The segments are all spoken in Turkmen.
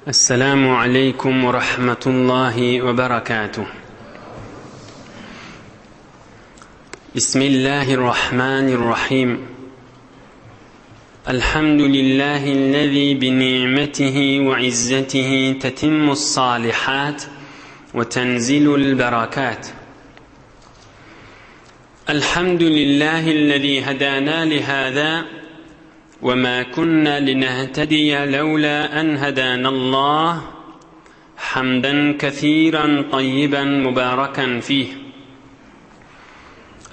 السلام عليكم ورحمة الله وبركاته. بسم الله الرحمن الرحيم. الحمد لله الذي بنعمته وعزته تتم الصالحات وتنزل البركات. الحمد لله الذي هدانا لهذا وما كنا لنهتدي لولا أن هدانا الله، حمدا كثيرا طيبا مباركا فيه.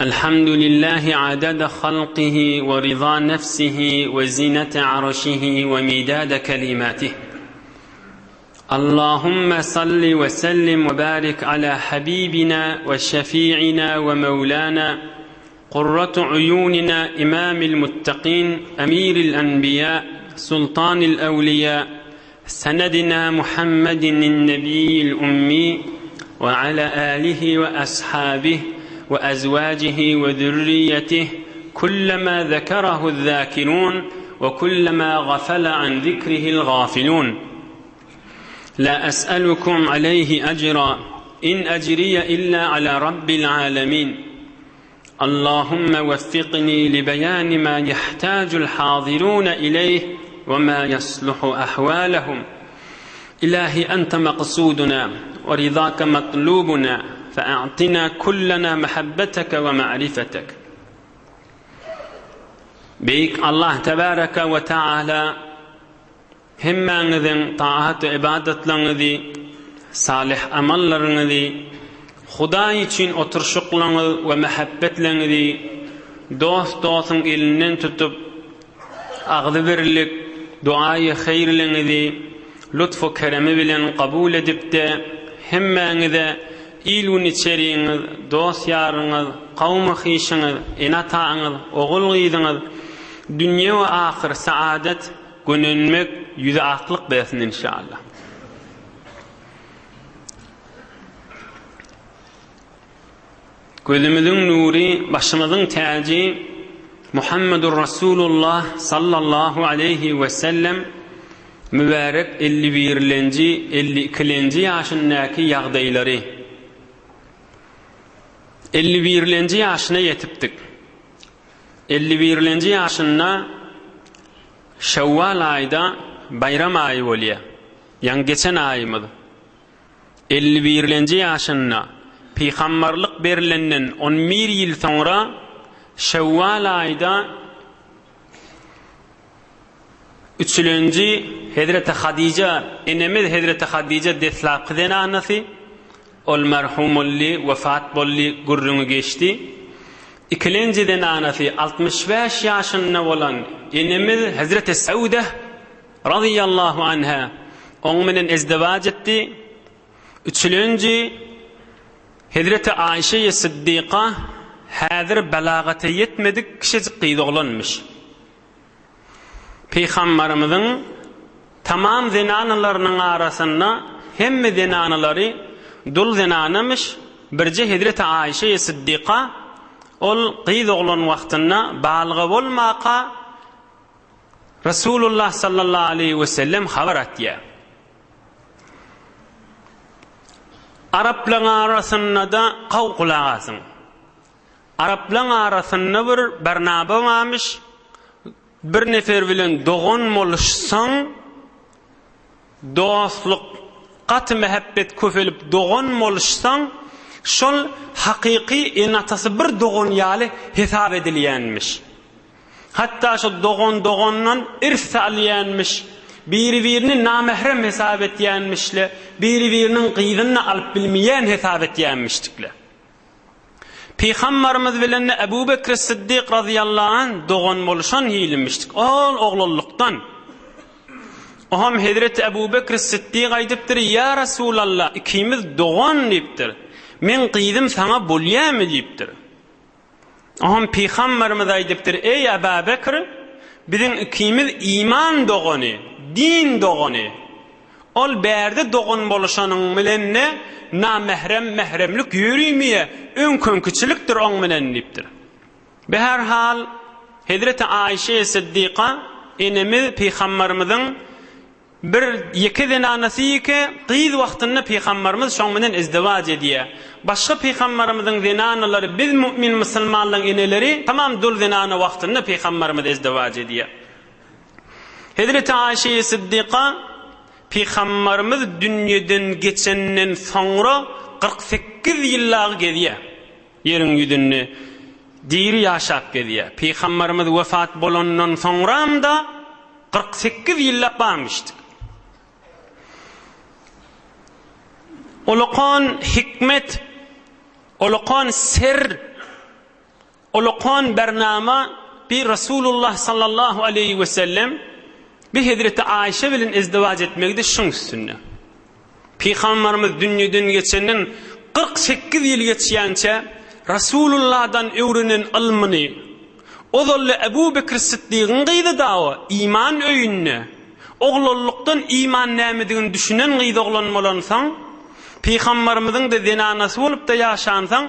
الحمد لله عدد خلقه ورضا نفسه وزنة عرشه ومداد كلماته. اللهم صل وسلم وبارك على حبيبنا وشفيعنا ومولانا قرة عيوننا إمام المتقين أمير الأنبياء سلطان الأولياء سندنا محمد النبي الأمي وعلى آله وأصحابه وأزواجه وذريته كلما ذكره الذاكرون وكلما غفل عن ذكره الغافلون. لا أسألكم عليه أجرا إن أجري إلا على رب العالمين. اللهم وفقني لبيان ما يحتاج الحاضرون إليه وما يصلح أحوالهم. إلهي أنت مقصودنا ورضاك مطلوبنا، فأعطنا كلنا محبتك ومعرفتك. بيك الله تبارك وتعالى همّن طاعت ibadet لنذي صالح أمل لنذي Huda için oturuşuqlarınız ve mehabbetlerinizi dostun elinden tutup ağzı verilik duayı hayırlarınızı lütfu keremi bilen kabul edip de hemmenize ilun içeriğiniz, dost yarınız, kavmi hişiniz, enatağınız, oğul gıydınız, dünya ve ahir saadet gününmek yüze aklık besin inşallah. Gözümüzün nuri, başımızın tacı Muhammedur Resulullah sallallahu aleyhi ve sellem mübarek 51-52 yaşındaki yağdayları 51 yaşına yetipdik. 51 yaşında Şevval ayda bayram ayı oluyor. Yani geçen ayımız 51 yaşında Peygamberlik berilenden 11 yıl sonra Şevval ayda 3. Hazreti Hadice enemiz Hazreti Hadice deslaqıdan anası ol merhum olli vefat bolli gurrunu geçti. İkinciden anası 65 yaşında olan enemiz Hazreti Saude radıyallahu anha onunla izdivac etti. 3. Hazreti Ayşe Sıddika hazır belagata yetmedik kişicik qıydı olanmış. Peygamberimizin tamam zinanalarının arasında hem zinanaları dul zinanamış birce Hazreti Ayşe Sıddika ol qıydı olan vaxtında balgı olmaqa Resulullah sallallahu aleyhi ve sellem haber ettiye. Arapların arasında da qavqulağasın. Arapların arasında bir barnaba varmış. Bir nefer bilen doğun moluşsan, dostluk, qat mehabbet köfelip doğun moluşsan, şol hakiki enatası bir doğun yali hesap ediliyenmiş. Hatta şu doğundan irs aliyenmiş. Biri-birinin namahrem hesap etyenmişle, biri-birinin qıydını alıp bilmeyen hesap etyenmiştikle. Peygamberimiz bilen Ebu Bekir Sıddık radıyallahu anh doğun boluşan hilinmiştik. Oğlulluktan. Oham Hazreti Ebu Bekir Sıddık aydıptır, ya Resulallah ikimiz doğun deyiptir. Men qıydım sana bolyam deyiptir. Oham Peygamberimiz aydıptır, ey Ebu Bekir, bizim ikimiz iman doğunu, din doğunu. Ol berde doğun boluşanın bilenne namehremlik yürüymeye önkönkiçiliktir on bilen deyiptir. Beherhal Hazreti Ayşe Sıddika enemiz Peygamberimizin bir iki zinanasy ki qyz wagtynda peýgamberimiz şoň bilen izdiwaj edýär. Başga peýgamberimizin zinanalary biz mümin musulmanlaryň eneleri tamam dul zinana wagtynda peýgamberimiz izdiwaj edýär. Hazreti Aişe Siddiqa peýgamberimiz dünýeden geçenden soňra 48 ýyllar gezýär. Ýeriň ýüzünde diri ýaşap gezýär. Peýgamberimiz wefat bolandan soňram da 48 ýyllap barmışdy. Uluqan hikmet, uluqan sir, uluqan bernama bir Resulullah sallallahu aleyhi ve sellem bir Hazreti Aişe bilen izdiwaj etmekde şoň üstünde. Peýgamberimiz dünýeden geçenden 48 ýyl geçýänçe Resulullah'dan öwrenen ilmini ozolle Ebu Bekir Siddiq'in gyýdy dawa iman öýünne oglulukdan iman nämedigini düşünen gyýdy oglanmalansaň Peýgamberimizin de zinanasy bolup da ýaşansaň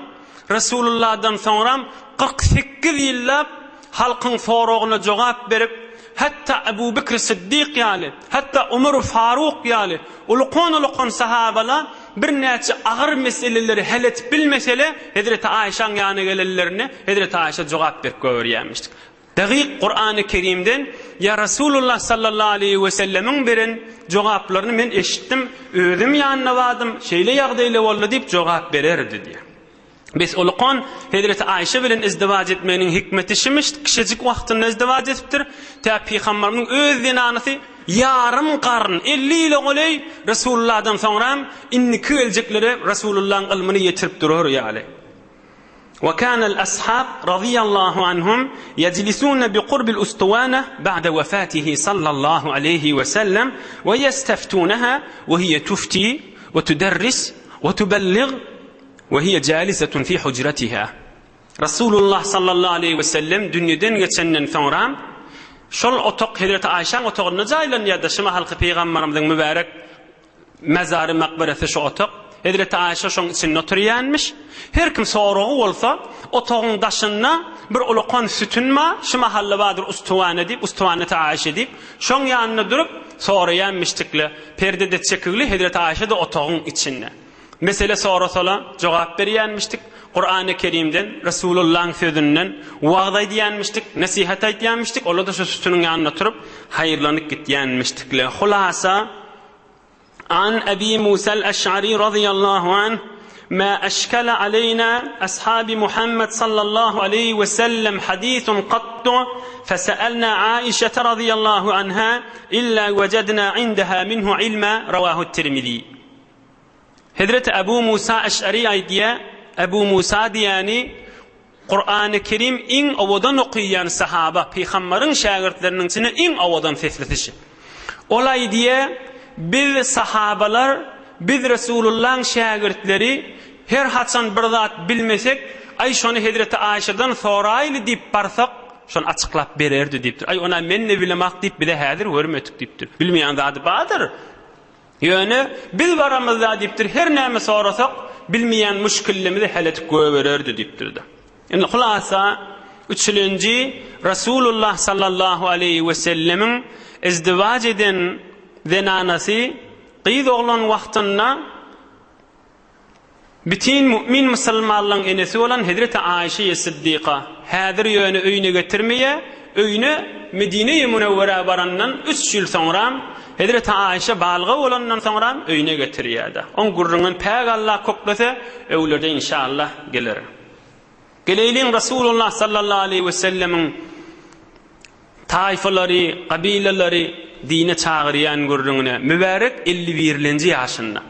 Resulullah'dan soňram 48 ýyllap halkyň soragyna jogap berip hatta Ebu Bekir Siddiq ýaly hatta Umar Faruq ýaly uluqan sahabalar bir näçe agyr meseleleri hal etip bilmesele Hazreti Aişaň ýanyna gelenlerine Hazreti Aişe jogap berip görýärmişdik. Dagyk Qur'an-ı Kerimden ya Resulullah sallallahu aleyhi ve sellemin birin jogaplaryny men eşitdim, özüm ýanyna badym, şeýle ýagdaýla boldy diýip jogap bererdi diýär. Biz uluqan Hazreti Aişe bilen izdiwaj etmeginiň hikmeti şemiş, kişijik wagtynda izdiwaj etipdir. Ta peýgamberimiň öz zinanasy yarım qarn 50 ýyl golay Resulullah'dan soňram inni köljekleri Resulullah'ın ilmini ýetirip durur ýaly. وكان الأصحاب رضي الله عنهم يجلسون بقرب الأسطوانة بعد وفاته صلى الله عليه وسلم ويستفتونها وهي تفتي وتدرس وتبلغ وهي جالسة في حجرتها. رسول الله صلى الله عليه وسلم dünýeden geçenden soňram şol otok Hazreti Aişaň otogyna jaýlan ýa-da şema halky peýgamberimiziň mübarek mezary makbarasy şu otok. Hazreti Aişe şoň içinde oturýanmış. Her kim soragy bolsa, otogyň daşyna bir uluqan sütünma, şu mahalla badyr ustuwana diýip, ustuwanata Aişe diýip, şoň ýanyna durup soraýanmışdykly. Perdede çekigli Hazreti Aişe de otogyň içinde. Mesele sorasalar jogap berýänmişdik. Qur'an-ı Kerimden, Resulullah'ın sözünden wagda edýänmişdik, nasihat edýänmişdik. Olar da şu sütünün ýanyna turup haýyrlanyp gitýänmişdikler. Hulasa عن أبي موسى الأشعري رضي الله عنه ما أشكل علينا أصحاب محمد صلى الله عليه وسلم حديث قط فسألنا عائشة رضي الله عنها إلا وجدنا عندها منه علما رواه الترمذي. Hazreti Ebu Musa Eş'ari aydiye Ebu Musa diyani Qur'an-ı Kerim in awadan okuyan sahaba peýgamberin şagirdlerinin içine in awadan sesletişi. Olay diye biz sahabalar, biz Resulullah'ın şagirdleri her haçan bir zat bilmesek, ay şonu Hazreti Aişe'den soraýly diýip barsak, şonu açıklap bererdi diýipdir. Ay ona men ne bilemek diýip bile häzir görmedik diýipdir. Bilmeýän zady badyr. Ýöne biz baramyzda diýipdir, her näme sorasak, bilmeýän müşkillerimizi hal etip göbererdi diýipdir. Indi hulasa 3-nji Resulullah sallallahu aleyhi ve sellemin izdiwaj eden zinanasy qyz oglan wagtynda bütün mümin musulmanlaryň enesi bolan Hazreti Aişe Siddiqa häzir ýöne öýüne getirmeýe, öýüne Medine-i Munawwara barandan 3 ýyl soňra Hazreti Aişe balga bolandan soňra öýüne getirýärdi. On gurrundan päg Allah koklasa öwlerde inşallah gelir. Geleýin Resulullah sallallahu aleyhi ve sellemin taifalary, qabilalary dine çağıryan gurrununa mübarek 51-nji ýaşynda.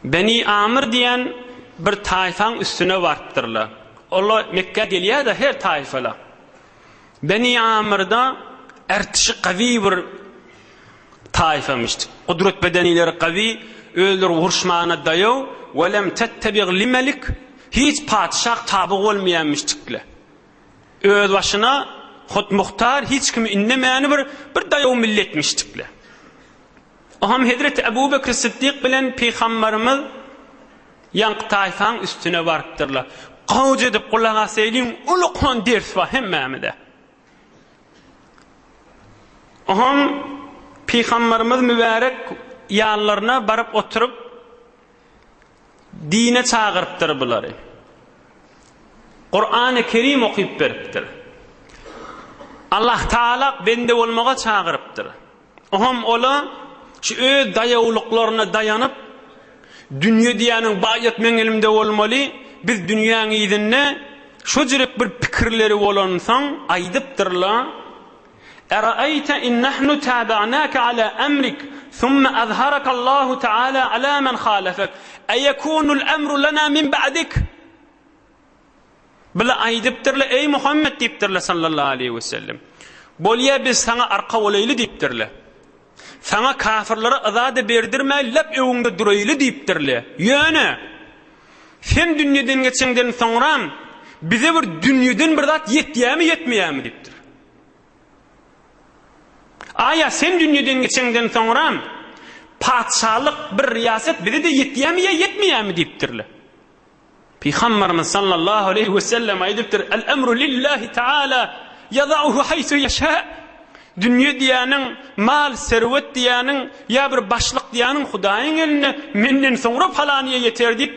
Beni Amir diýen bir taýfaň üstüne barpdyrlar. Onlar Mekke gelýär-de her taýfala. Beni Amir'da ertişi qawi bir taýfamışdy. Kudret bedenileri qawi, öldür vurşmana daýaw, we lem tattabi' limelik, hiç padşah taby bolmaýanmışdyklar. Öz başyna hut muhtar hiç kimi inlemeýäni bir daýaw milletmişdikler. Aham Hazreti Ebu Bekir Siddiq bilen peýgamberimiz ýanky taýfaň üstüne barpdyrlar. Gawj edip gulak asaýlyn uluqan ders bar hemmämide. Oham Peygamberimiz mübarek ýanlaryna baryp oturup dine çağırıpdyr bulary. Qur'an-ı Kerim okuyup beripdir. Allah Taala bende bolmaga çağırıpdyr. Oham ola şu öz daýawlyklaryna dayanıp dünýe diýäniň baýat meňelimde bolmaly, biz dünýäň ýygyny şu jirek bir pikirleri bolansaň aýdypdyrlar. أرأيت إن نحن تابعناك على أمرك ثم أظهرك الله تعالى على من خالفك أيكون الأمر لنا من بعدك بلا أيدبترله أي محمد ديبترله صلى الله عليه وسلم بوليا biz sana arka olaylı deyipdirle. Sana kafirlere azade berdirme lep evinde duraylı deyipdirle. Yani sen dünyadan geçenden sonra bize bir dünyadan bir zat yetýärmi yetmeýärmi deyipdir. Aya sen dünyadan geçenden sonra patşalyk bir riyaset bize de yetýärmi yetmeýärmi deyipdirle. Peygamberimiz sallallahu aleyhi ve sellem aýdypdyr: "El-emru lillahi taala yada'uhu haythu yasha." Dünýe diýäniň, mal, serwet diýäniň, ýa bir başlyk diýäniň Hudaýyň eline menden soňra falanyýa ýeter diýip,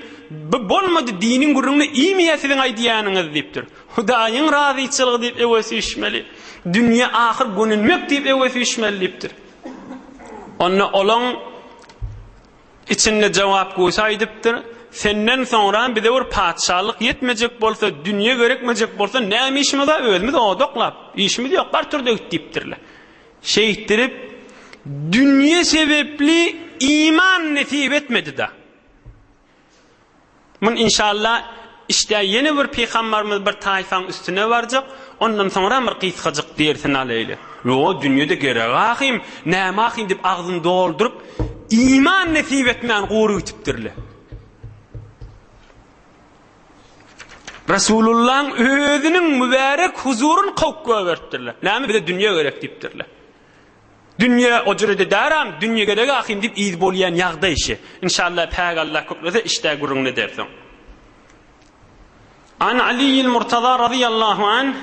bolmady diniň gurruny iýmeýärsiň aýdýanyňyz diýipdir. Hudaýyň razyçylygy diýip ewesi işmeli. Dünýe ahyr gönülmek diýip ewesi işmeli diýipdir. Onda olan içinde jogap goýsa aýdypdyr: "Senden soňra bize bir patşalyk yetmejek bolsa, dünýe gerekmejek bolsa, näme işimiz bar? Özümiz odoklap, işimiz ýok, bar türde diýipdirler." Şeyittirip dünýe sebepli iman nesip etmedi da. Mun inşallah işte yeni bir peygamberimiz bir taýfaň üstüne barjak, ondan soňra bir qysgaçyk dersin alaýly. Yo dünýede gerek ahim, näme ahim diýip agzyny doldurup iman nesip etmän gowy ütüpdirler. Resulullah'ın özünün mübarek huzurun kavga verttirler. Näme bize dünýe gerek diýipdirler. Dünýe ojrede daram, dünýe gerek ahim diýip iýdi bolýan ýagdaý işi. İnşallah Peygamber köplese işte gurrunly dersin. An Ali'l Murtaza radıyallahu anh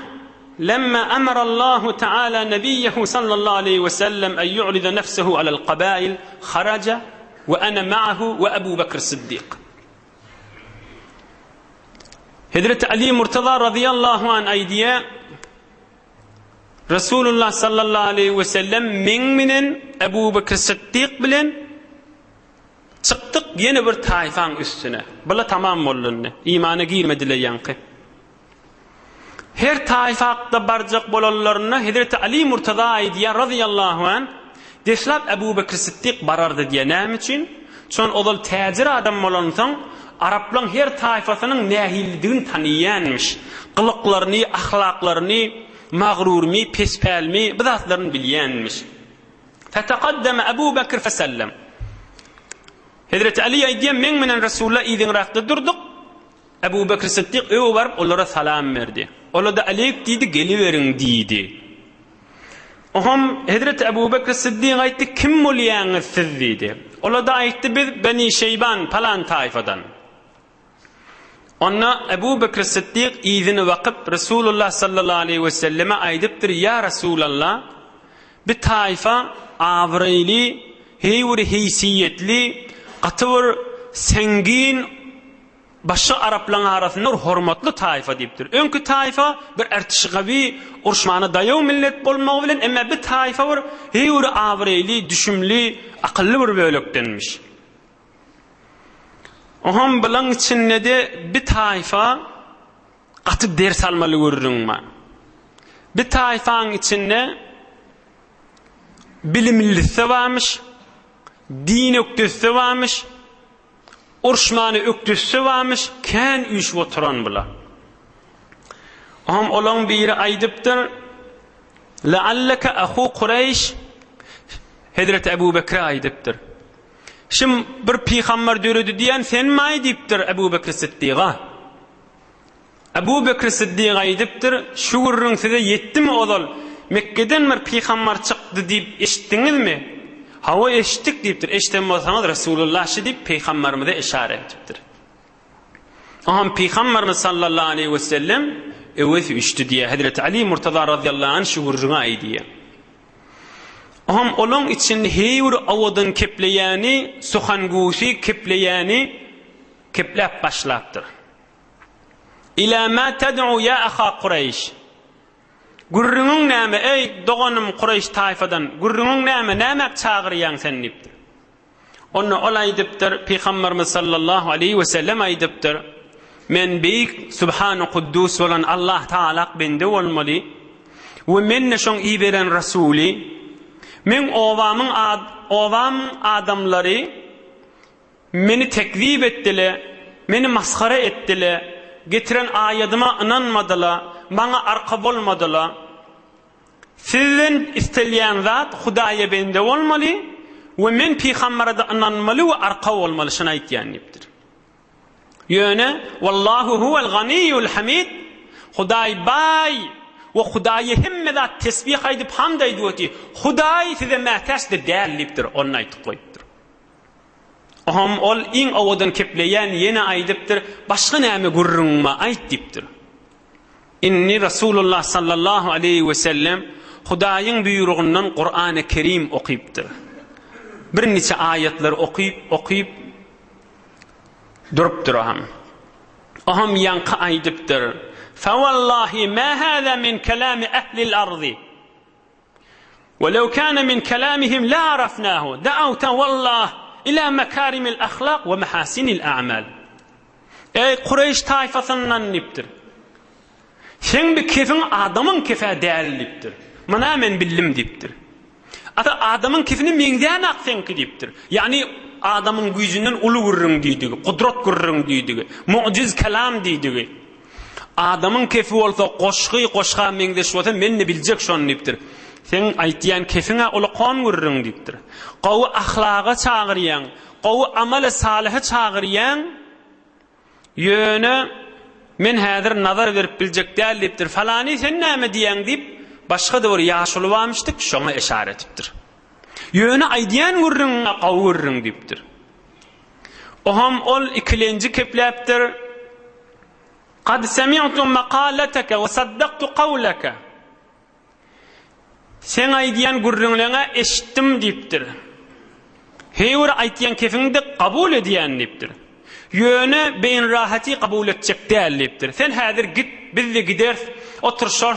لما أمر الله تعالى نبيه صلى الله عليه وسلم أن يعرض نفسه على القبائل خرج وأنا معه وأبو بكر الصديق. Hazreti Ali Murtaza radıyallahu anh aydiye Resulullah sallallahu aleyhi ve sellem menen Ebu Bekir Siddiq bilen çıktık yeni bir taýfaň üstüne. Bula tamam bollandy. İmana girmediler ýanky. Her taýfakda barjak bolanlaryna Hazreti Ali Murtaza aydiye radıyallahu anh deslap Ebu Bekir Siddiq barardy diye näme üçin? Çon odal täzir adam bolansaň Arapların her taýfasynyň nähilligini tanıyanmış. Qılıklaryny, ahlaklaryny, mağrurmy, pespälmi, bizatlaryny bilýänmiş. Fataqaddama Abu Bakr fesellem. Hazreti Ali aýdy, men menen Rasulullah ýygyňrakda durduk. Abu Bakr Siddiq öwe baryp olara salam berdi. Olar da aleyk diýdi, geliberiň diýdi. Oham Hazreti Abu Bakr Siddiq aýtdy, kim bolýaňyz siz diýdi. Olar da aýtdy, biz Beni Şeyban falan taýfadan. Onna Ebu Bekir Siddiq izini vakıp Resulullah sallallahu aleyhi ve selleme aydıptır: "Ya Resulallah, bir tayfa avrayli, heyvur heysiyetli, qatıvır sengin, başka Araplan arasında hormatlı tayfa deyiptir. Önkü tayfa bir ertişgavi, urşmana dayav millet bolmağı bilen, ama bir tayfa var, heyvur avrayli, düşümli, akıllı bir bölükdenmiş. Oham bilan içinde de bir taýfa gatyp ders almaly görürüňmi? Bir taýfaň içinde bilimlisi barmış, din ökdüsü barmış, urşmany ökdüsü barmış, kän üýşüp oturan bular. Oham olan biri aýdypdyr: "La'allaka ahu Qurayş." Hazreti Ebu Bekir aýdypdyr: "Şim bir peygamber döredi diýen sen mi aýdypdyr Ebu Bekir Siddiqa?" Ebu Bekir Siddiq aýdypdyr: "Şu gurrun size yetdimi odal? Mekke'den bir peygamber çykdy diýip eşitdiňizmi?" "Hawa eşitdik" diýipdir. "Eşiten bolsaňyz Resulullah şi" diýip peygamberimize işaret etipdir. Aham peygamberimiz sallallahu aleyhi ve sellem ewesi üçdi diye Hazreti Ali Murtaza radıyallahu anh şu gurruna aýdy. Aham olon için heyur awadan kepleyeni, suhanguşi kepleyeni keplep başlaptır. İlâ mâ ted'u ya ahâ Kureyş. Gurrunun näme ey doganım Kureyş tayfadan, gurrunun näme çağıryan sen dipdir. Onu olaydipdir Peygamberimiz sallallahu aleyhi ve sellem aydipdir. Men beyik subhanu kuddus olan Allah Taala bende olmalı. Ve men neşon iyi veren Rasuli. Men ovam adamları meni tekzip ettiler, meni maskara ettiler, getiren ayatıma inanmadılar, bana arka olmadılar. Sizden isteyen zat Hudaya bende olmalı ve men Peygamber'e de inanmalı ve arka olmalı şuna aytyanipdir. Yöne vallahu huvel ganiyyul hamid. Huday bay ve Hudayı hemmede tesbih edip hamd ediyor ki Huday size mehtaç da değerliptir onu aytıp koyuptur. Aham ol in awadan kepleyen yine aydıptır başka näme gurrunma ayt diptir. İnni Rasulullah sallallahu aleyhi ve sellem Hudayın buyruğundan Kur'an-ı Kerim okuyuptur. Bir neçe ayetler okuyup duruptur aham. Aham yankı aydıptır. فوالله ما هذا من كلام أهل الأرض ولو كان من كلامهم لا عرفناه دعوت والله إلى مكارم الأخلاق ومحاسن الأعمال. Ey Kureyş tayfasından niptir. Sen bir kefin adamın kefe değerliptir. Mana men billim diptir. Ata adamın kefini mengden aksen ki diptir. Yani adamın gücünden ulu gurrun diýdigi, kudret gurrun diýdigi, muciz kelam diýdigi. Adamın kefi olsa qoşqa mengdeş bolsa men ne biljek şonu diptir. Sen aýtýan kefine ulu qon gurrun diptir. Qawy ahlaga çağıryan, qawy amale salihe çağıryan yöne men häzir nazar berip biljek däl diptir. Falany sen näme diýen dip başga da bir ýaşuly barmyşdyk şoňa işaret etipdir. Yöne aýdýan gurrun qawy gurrun dipdir. Oham ol ikilenji kepläpdir. قد سمعت مقالتك وصدقت قولك. Sen aýdýan gurrunlaňa eşitdim dipdir. Heýwer aýtýan kefingde kabul edýän dipdir. Yöne beýin rahaty kabul etjek däl dipdir. Sen häzir git bizle gider, oturşar,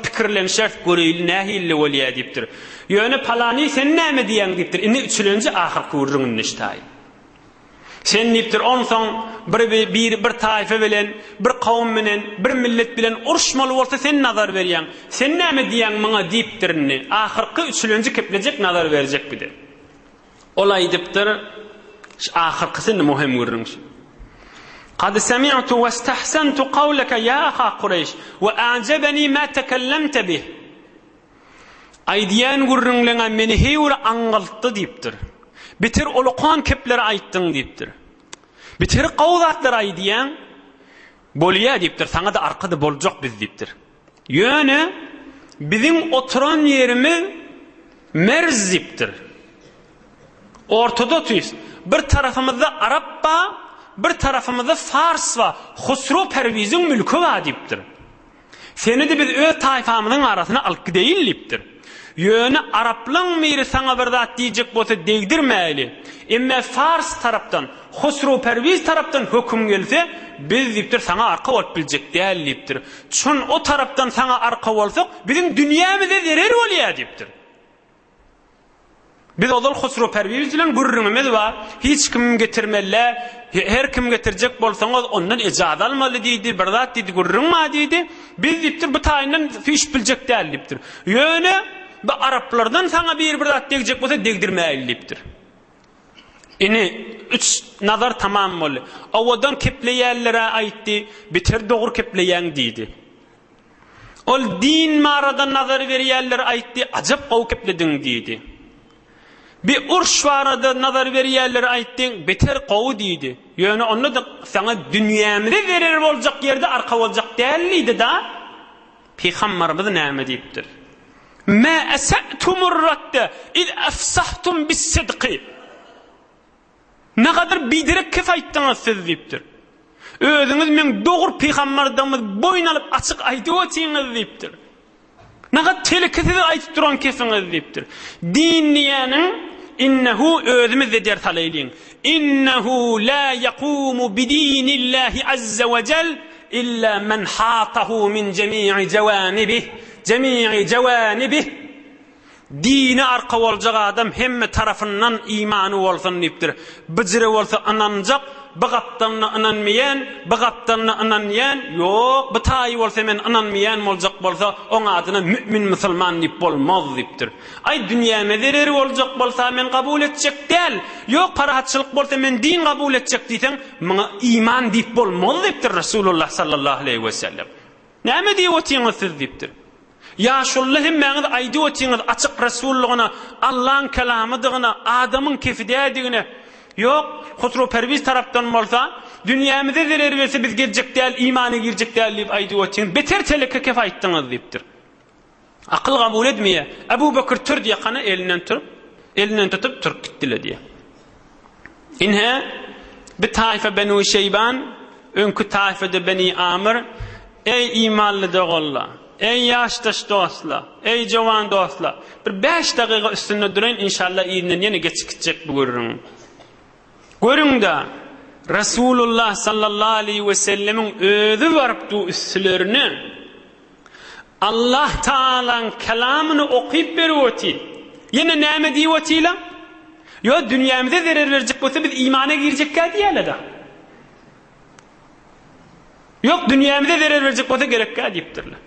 pikirlenşer, göreýli nähilli bolýar dipdir. Yöne palany sen näme diýen dipdir. Indi üçlenji ahyrky gurrun niştaý. Sen niptir onsoň bir taýfa bilen, bir kawm bilen, bir millet bilen urşmaly bolsa sen nazar berýän. Sen näme diýen maňa diýipdirni? Ahyrky üçlenji keplecek nazar berjek bide. Olay dipdir. Ahyrkysy muhim görüň. قد سمعت واستحسنت قولك يا أخا قريش وأعجبني ما تكلمت به. Aýdýan gurrunlaňa meni heýwer aňgaltdy diýipdir. Bitir uluqan kepleri aýtdyň diýipdir. Bitir gowzatlar aýdýan bolýar diýipdir. Saňa da arkada boljak biz diýipdir. Ýöne bizim oturan ýerimiz merz diýipdir. Ortada tüýs. Bir tarafymyzda Arap ba, bir tarafymyzda Fars ba. Husru Perviziň mülki ba diýipdir. Seni de biz öz taýfamyzyň arasyna alyp gideýin diýipdir. Yöne Araplyň miri saňa bir zat diýjek bolsa degdirmäli. Emme Fars tarapdan, Husru Perviz tarapdan höküm gelse, biz diýipdir saňa arka bolup biljek däl diýipdir. Çün o tarapdan saňa arka bolsak, bizim dünýämize zerer bolýar diýipdir. Biz odal Husru Perviz bilen gurrunymyz bar. Hiç kim getirmelle, her kim getirjek bolsaňyz ondan ijazat almaly diýdi, bir zat diýdi gurrunma diýdi. Biz diýipdir bu taýyndan fiş biljek däl diýipdir. Ýöne bu Araplardan sana bir zat degecek bolsa degdirmälidir. Ini üç nazar tamam boldy. Awadan kepleýänlere aýtdy, biter dogry kepleýän diýdi. Ol din maradan nazar berýänler aýtdy, ajab gaw keplediň diýdi. Bir urş barada nazar berýänler aýtdy, biter gaw diýdi. Ýöne onu da sana dünýämde berer boljak ýerde arka boljak däldi da. Peygamberimiz näme diýipdir? Ma asa'tumur radda iz afsahtum bis-sidqi. Ne kadar bidirek kef aýtdyňyz siz diýipdir. Özüňiz men dogry peýgamberden boyun alyp açyk aýdyp otyňyz diýipdir. Naga teleketi de aytıp duran kesiniz deyipdir. Din diýäniň innehu özümiz de dert alaýlyn. İnnehu la yaqumu bidinillahi azza ve cel illa men hatahu min cemii cewanibih. Dini arka boljak adam hemme tarafından imanı bolsun deyipdir. Bıjıry bolsa ananjak, bıgatdanna ananmayan, bıgatdanna ananyan, yok, bıtaýy bolsa men ananmayan boljak bolsa, oň adyna mümin musulman diýip bolmaz deyipdir. Ay dünýäme zerer boljak bolsa men kabul etjek däl, yok parahatçylyk bolsa men din kabul etjek diýsen, maňa iman diýip bolmaz deyipdir Rasulullah sallallahu aleyhi we sellem. Näme diýip otyňyz siz deyipdir. Ya şullahim meňiz aýdy otyňyz açyk rasullugyna, Allah'ın kelamydygyna, adamyň kefidädigine, yok, hutru perviz tarapdan bolsa, dünýämize zerer berse biz geljek däl, imany girjek däl diýip aýdy otyňyz, beter teleke kef aýtdyňyz diýipdir. Akıl kabul etmeýe. Ebu Bekir tür diýekana elinden tutup türk gitdiler diýe. Inhe bir taife Benu Şeyban, önkü taifede Beni Amir, ey imanly dogalla, ey yaşdaş dostlar, ey jowan dostlar, bir 5 daqiqa üstünde durayın, inşallah iýinden ýene geçip gitjek bu görürüň. Görüň da Rasulullah sallallahu aleyhi ve sellemin özü barıpdy üstlerini Allah Taala'nın kelamını okuyup berýärdi. Ýene näme diýýärdiler? Yo dünýämize zerer berjek bolsa biz imana girjekkä diýerler da. Yok dünýämize zerer berjek bolsa gerekkä diýipdirler.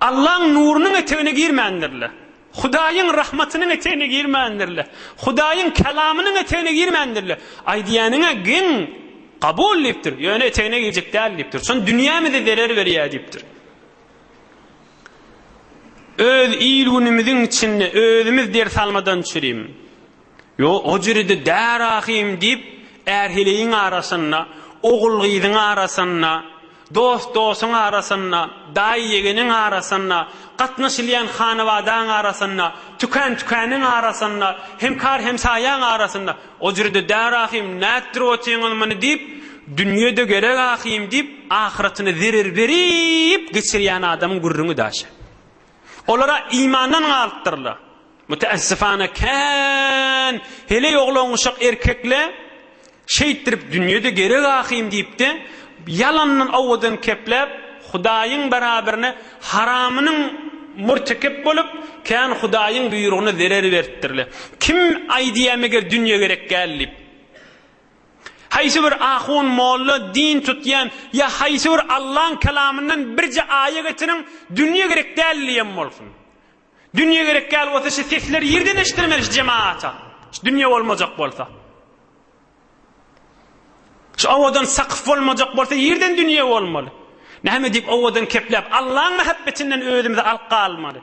Allah'ın nurunun eteğine girmendirler. Hudaýyň rahmatynyň eteğine girmendirler. Hudaýyň kelamynyň eteğine girmendirler. Aýdýanyňa giň kabul edipdir. Ýöne eteğine girjek däl diýipdir. Şon dünýämize zerer berýär diýipdir. Öz ilgunymyzyň içinde özümiz ders almadan çürem. Yo o jerde därahim diýip erheleýiň arasyna, ogul-gyzyň arasyna, dost-dostuň arasyna, daýyeginiň arasyna, gatnaşylýan hanawadaň arasyna, tükän-tükäniň arasyna, hemkar hemsaýaň arasyna, o jerde därahim nätdir otyňyzmyny diýip, dünýede gerek ahim diýip, ahiretine zerer berip geçirýän adamyň gurrüňi daşy. Olara imandan galypdyrlar. Müteessifana kan hele ýoglan uşak erkekle şeýitdirip dünýede gerek ahim diýipdi. Yalandan awadan keplep Hudaýyň beraberine haramynyň murtekep bolup kan Hudaýyň buýrugyny zerer beripdirler. Kim aýdýam eger dünýe gerek gelip haýsy bir ahun molla din tutýan ya haýsy bir Allah'ın kelamyndan birje aýa getiriň dünýe gerek dälliýem bolsun. Dünýe gerek gel bolsa şu sesler ýerden eşitilmeli jemaata. Dünýe bolmajak bolsa. Şu awadan saqf bolmajak bolsa ýerden dünýe bolmaly. Näme diýip awadan keplep Allah'ın mehabbetinden özümizi alyp galmaly.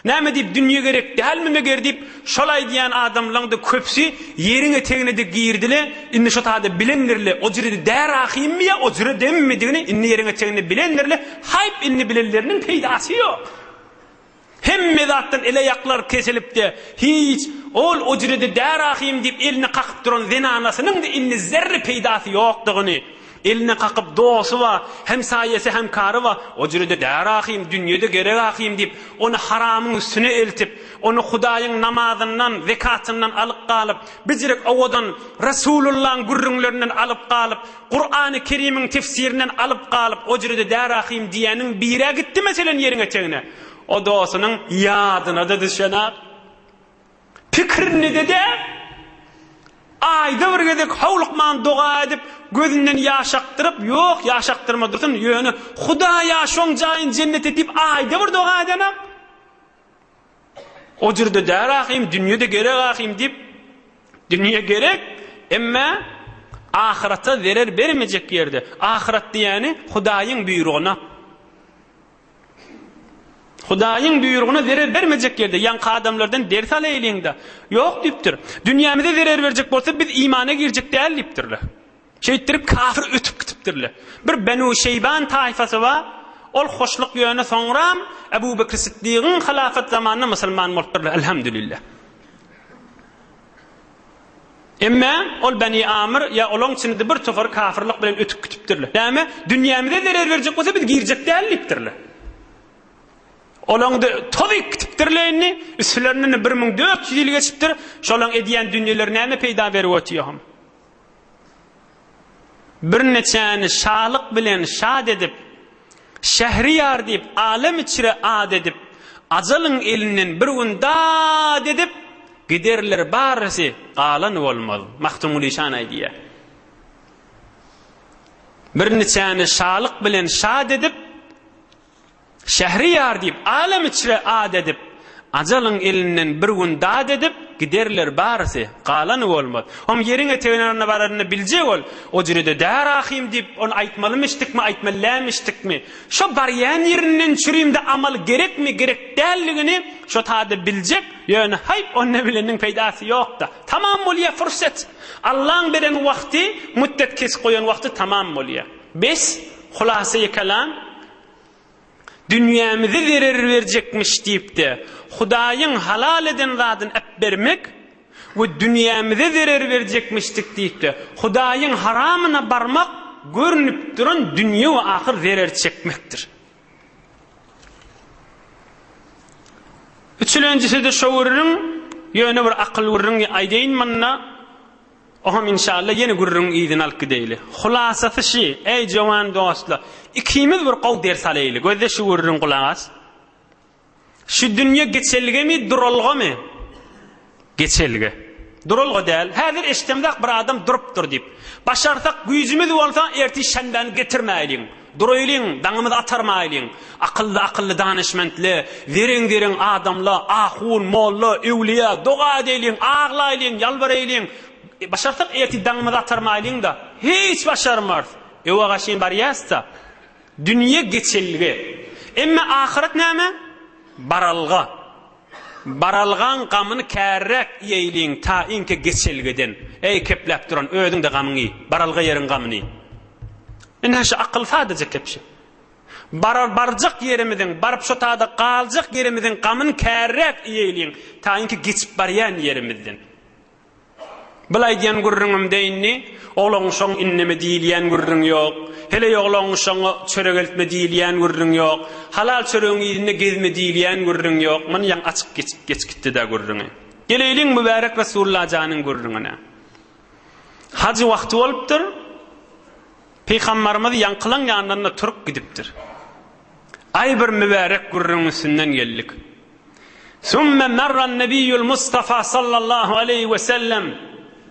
Näme diýip dünýe gerek dälmi meger diýip şolay diýen adamlaryň köpsi ýeriň etegine de girdile, indi şo taýda bilendirle, o jerde därahimmi ýa o jerde demmidigini indi ýeriň etegine bilendirle, haýp indi bilenleriniň peýdasy ýok. Hemme zatdan ele ýaklar kesilipdi. Hiç ol o jerde därahim diýip elini qakyp duran zenanasynyň da indi zerre peýdasy ýokdygyny, eline kakıp doğusu var, hem sayesi hem karı var, o jerde därahim, dünýede gerek ahim diýip, onu haramyň üstüne eltip, onu Hudaýyň namazyndan, zekatyndan alyp galyp, bizirek awadan Rasulullah'ın gurrunlerinden alyp galyp, Kur'an-ı Kerim'in tefsirinden alyp galyp, o jerde därahim diýeniň bire gitdi meselen ýeriňe çegine. O dosunyň ýadyna da düşener. Pikirini de ayda bir gedek howlukman doga edip gözünden ýaşakdyryp, ýok ýaşaktyrma dursun, ýöne Hudaýa şoň jaýyn cennet edip ayda bir doga edene. O jerde därahim, dünýede gerek ahim diýip, dünýe gerek, emma ahirete zerer bermejek ýerde. Ahiret diýeni Hudaýyň buyruguna. Hudaýyň buyruguna zerer bermejek ýerde ýanky adamlardan ders alaýlyňda. Ýok diýipdir. Dünýämize zerer berjek bolsa biz imana girjek däl diýipdirler. Şeýitdirip kafir ötüp gitipdirler. Bir Benu Şeyban taifasy var. Ol hoşluk ýöne soňram Ebu Bekir Siddiq'ın halafat zamanında musulman bolupdirler. Elhamdülillah. Emma ol Beni Amir ya olaň içinde bir tofar kafirlik bilen ötüp gitipdirler. Näme? Dünýämize zerer berjek bolsa biz girjek däl diýipdirler. Olaňdy tobik tipdirleýini, üslerini 1400 ýyl geçipdir. Şolaň ediýän dünýeler näme peýda berip otýar? Bir neçäni şalyk bilen şad edip, şehriyar diýip, alem içire ad edip, ajalyň elinden bir gün dad edip, giderler barysy galan bolmaz. Mahtumul İşan aýdýar. Bir neçäni şalyk bilen şad edip, şehriyar diýip, alem içire ad edip, ajalyň elinden bir gün dad edip, giderler barysy galan bolmaz. Hom ýeriňe tegenerine bararyny biljek ol. O jerde därahim diýip onu aýtmalymışdykmy, aýtmalymışdykmy? Şo barýan ýerinden çürimde amal gerekmi, gerek dälligini şo taýda biljek. Ýöne haýp onu bileniň peýdasy ýokda. Tamam bolýar fursat. Allah'ın beren wagty, müddet kes goýan wagty tamam bolýar. Biz hulasy kelam dünyamyzy zerer berjekmiş diýipdi. Hudaýyň halal eden zadyny ep bermek we dünyamyzy zerer berjekmişdik diýipdi. Hudaýyň haramyna barmak görnüp duran dünýä we ahyr zerer çekmekdir. Üçüncüsü de şo wurrun ýöne bir akyl wurrun aýdyn manna. Oham inşallah yeni gurrun ýygyny alyp gideýli. Hulasasy şu, ey jowan dostlar, ikimiz bir gowy ders alayly. Gözde şu wurrun gulagas. Şu dünýä geçelgemi, duralgamy? Geçelge. Duralga däl. Häzir eşdemdak bir adam durupdyr diýip. Başarsak güýjümiz bolsa erti şandan getirmäýin. Duraýlyň, daňymyzy atarmaýlyň. Akylly danışmantly, zeriň adamlar, ahun, molla, ewliya, doga edýän, aglaýlyň, ýalbaraýlyň. Başarsak erti daňymyzy atarmaýlyň da hiç başarmaz. Ewa gaşyn barýasta dünýä geçelge. Emma ahiret näme? Baralga. Baralgan gamyny kärrek ýeýliň ta inke geçelgeden. Ey kepläp duran ödüňde gamyny, baralga ýeriň gamyny. Ene şu akyl sadece kepşi. Barjak ýerimizden, barıp şo taýda galjak ýerimizden gamyny kärrek ýeýliň ta inke geçip barýan ýerimizden. Bilay diýen gurrunum deýinni, oglaň şoň inneme diýilýän gurrun ýok. Hele oglaň şoň çöregeltme diýilýän gurrun ýok. Halal çöregiň ýerine gezme diýilýän gurrun ýok. Mana ýan açyk geçipdi da gurruny. Geleýliň mübarek Resulullah janyň gurrunyna. Haji wagty bolupdyr. Peýgamberimiz ýankylan ýanynda turup gidipdir. Ay bir mübarek gurrunun üstünden geldik. Summa marra an-nabiyyul Mustafa sallallahu aleyhi ve sellem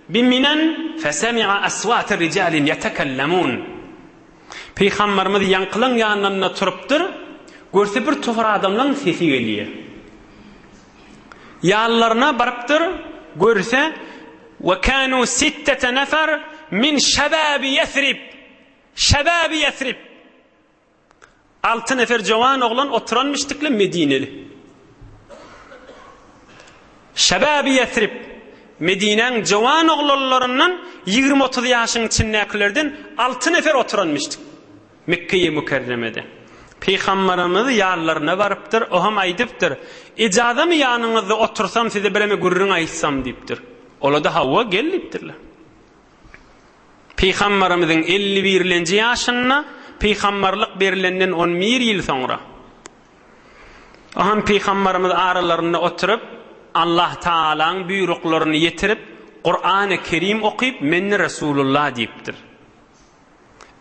biminan fesemi'a aswat ar-rijalin yetekallamun. Peýgamberimiz ýankylan ýanynda turupdyr. Görse bir tofar adamlaryň sesi gelýär. Ýallaryna barypdyr. Görse ve kanu 6 nafar min şababi Yathrib. Şababi Yathrib. 6 nefer jowan oglan oturanmışdykly Medineli. Şababi Yathrib. Medineň jowan oglanlaryndan 20-30 ýaşyň içindekilerden 6 nefer oturanmışdyk. Mekke'ye mükerremede. Peýgamberimiz ýallaryna barypdyr, oham aýdypdyr. Ijazamy ýanyňyzda otursam size bireme gurrun aýtsam diýipdir. Ola da hawa gelipdirler. Peýgamberimiziň 51-nji ýaşynda peýgamberlik berilenden 11 ýyl soňra. Oham peýgamberimiz aralaryna oturup Allah Taala'nın buyruklarını yetirip Kur'an-ı Kerim okuyup menni Resulullah deyipdir.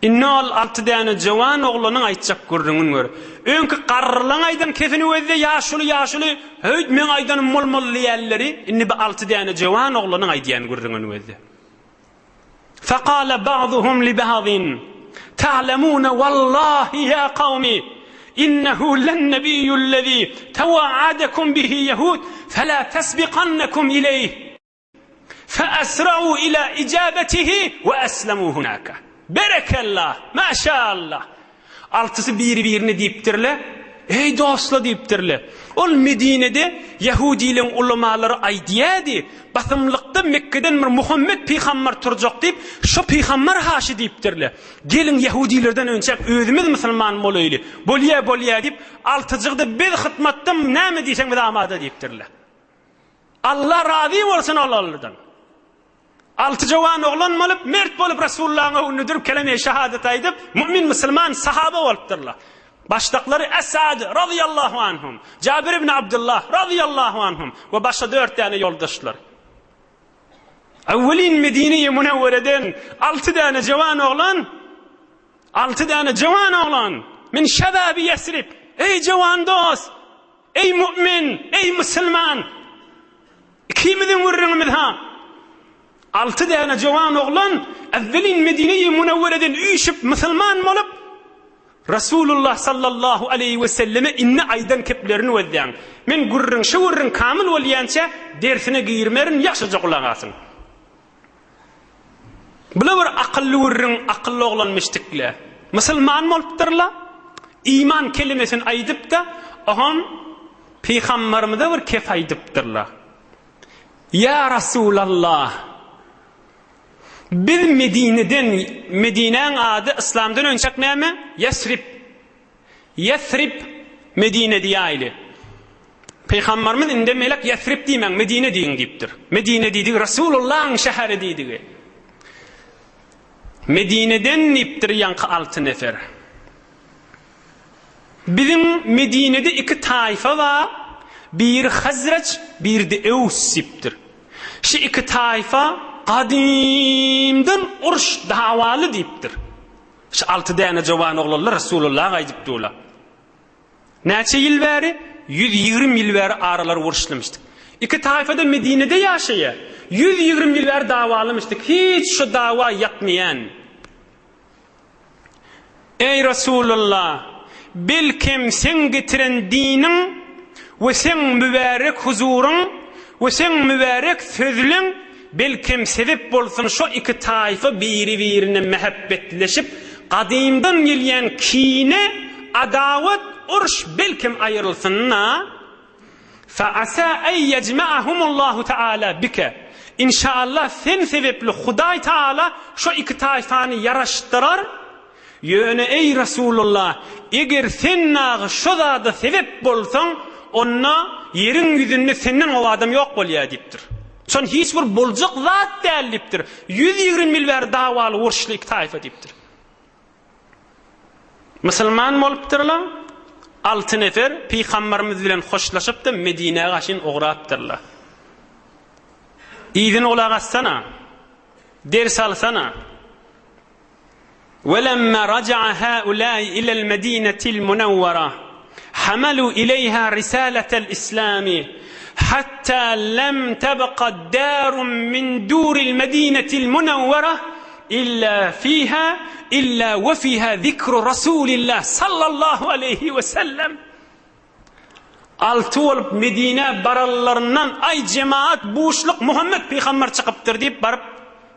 İnnal 6 däne jowan oglanyň aýtjak gurrunun gör. Öňkü qarrlaň aýdan kefini özde ýaşuly höýt men aýdan molmolly ýerleri inni 6 däne jowan oglanyň aýdýan gurrunun özde. Faqala ba'duhum li ba'din ta'lamuna wallahi ya qawmi innehu lan-nabiyyul lezî tawa'adakum bihi yahud fela tasbiqannakum ileyh فأسرعوا إلى إجابته وأسلموا هناك. Berekallah, maşallah. Altısı birini deyipdirler. Ey dostlar deyipdirler. Ol Medine'de Yahudilerin ulamaları aydiyadi. Batımlıkta Mekke'den bir Muhammed peygamber turacak deyip şu peygamber haşi deyipdirler. Gelin Yahudilerden önce özümüz Müslüman molaylı. Bolya deyip altıcıkta bir hıtmattan ne diysen bir amada deyipdirler. Allah razı olsun Allah'lardan. 6 jowan oglan bolup mert bolup Resulullah'a unudurup kelime-i şehadet aýdyp mümin Müslüman sahaba bolupdyrlar. Başlıkları Esad radıyallahu anhum, Cabir ibn Abdullah radıyallahu anhum ve başka 4 tane yoldaşlar. Evvelin Medine'ye Münevvere'den 6 tane cevan oğlan, 6 tane cevan oğlan min şebabi Yesrib. Ey cevan dost, ey mümin, ey Müslüman, ikimizin vurrunumuz ha. 6 tane cevan oğlan evvelin Medine'ye Münevvere'den uyuşup Müslüman olup Resulullah sallallahu aleyhi ve selleme inni aydan keplerini vedden. Men gurrun şurrun kamil bolýança dersine giyirmerin ýaşaja gulagasyn. Bula bir akıllı vurrun, akıllı oglanmışdykla. Müslüman bolupdyrlar. İman kelimesini aýdyp da aham peýgamberimize bir kep aýdypdyrlar. Ya Resulallah, biz Medine'nin adı İslam'dan önçak neyme? Yesrib. Yesrib Medine diyayli. Peygamberimiz inde melek Yesrib diýmen, Medine diýin diýipdir. Medine diýdi, Resulullah'ın şehri diýdi. Medine'den niptir yankı 6 nefer. Bizim Medine'de 2 taifa var. Bir Hazraç, bir de Evsiptir. Şu 2 taifa kadimden uruş davalı deyiptir. Şu 6 tane cevan oğlanlar Resulullah'a aydip dola. Neçe yıl beri? 120 yıl beri aralar uruşlamıştık. 2 taifada Medine'de yaşaya. 120 yıl beri davalımıştık. Hiç şu dava yapmayan. Ey Resulullah, bilkim sen getiren dinin ve sen mübarek huzurun ve sen mübarek sözlün belkim sebep bolsun şu 2 taifa birbirine mehabbetleşip kadimden gelyen kine, adavet, urş belkim ayrılsınna fa asa en yecma'ahumullahu Teala bike. İnşallah sen sebepli Huday Teala şu 2 taifanı yaraştırar. Yöne ey Resulullah, eğer sen nağı şu da sebep bolsun onna yerin yüzünde senden o adam yok bolýar diýipdir. Son hiç bir bolcuk zat dälipdir. 120 yıl ver davalı urşly 2 taifa diýipdir. Müslüman bolupdyrlar. 6 nefer peýgamberimiz bilen hoşlaşyp da Medine'ye gaşyn ograpdyrlar. İzin ola gassana. Ders alsana. وَلَمَّا رَجَعَ هَؤُلَاءِ إِلَى الْمَدِينَةِ الْمُنَوَّرَةِ حَمَلُوا إِلَيْهَا رِسَالَةَ الْإِسْلَامِ حَتَّى لَمْ تَبْقَ دَارٌ مِنْ دُورِ الْمَدِينَةِ الْمُنَوَّرَةِ إِلَّا وَفِيهَا ذِكْرُ رَسُولِ اللّٰهِ صَلَّى اللّٰهُ عَلَيْهِ وَسَلَّمْ. 6 olup Medine barallarından ay cemaat boşluk Muhammed Peygamber çıkıptır deyip barıp